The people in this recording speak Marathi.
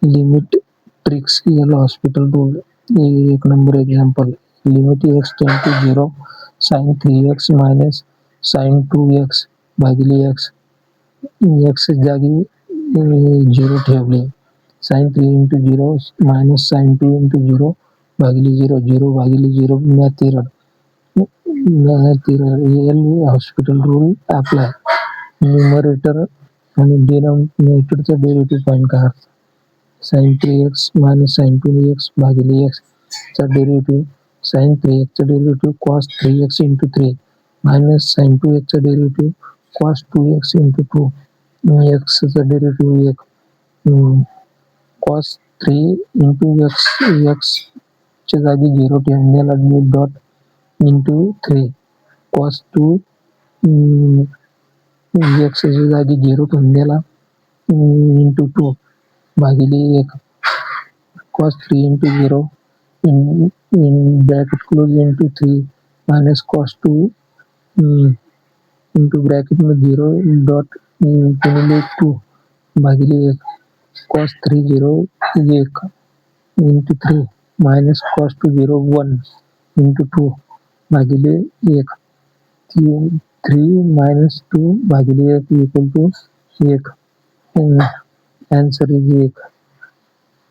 Limit tricks L hospital rule एक number example. Limit x tend to 0 sin 3x minus sin 2x भागिले x. x जागी 0 ठेवले. sin 3 into 0 minus sin 2 into 0 भागिले 0. 0 भागिले 0 method L hospital rule apply. Numerator आणि डिनॉमिनेटरचा डेरिव्हेटिव्ह फाइंड करा. sin 3x minus sin 2x भागिले x चा डेरिव्हेटिव्ह sin 3x चा derivative cos 3x into 3 minus sin 2x चा derivative cos 2x into 2. x चा derivative 1 cos 3 into x. x च्या जागी 0 ठेवण्याला डॉट into 3 cos 2 x च्या जागी 0 ठेवण्याला into 2 भागिले 1 cos 3 into 0 in bracket close into 3 minus cos 2 into bracket में 0 dot गुणिले 2 भागिले 1 cos 3 0 1 into 3 minus cos 2 0 1 into 2 भागिले 1 3 minus 2 भागिले 1 equal to 1. Answer is 1.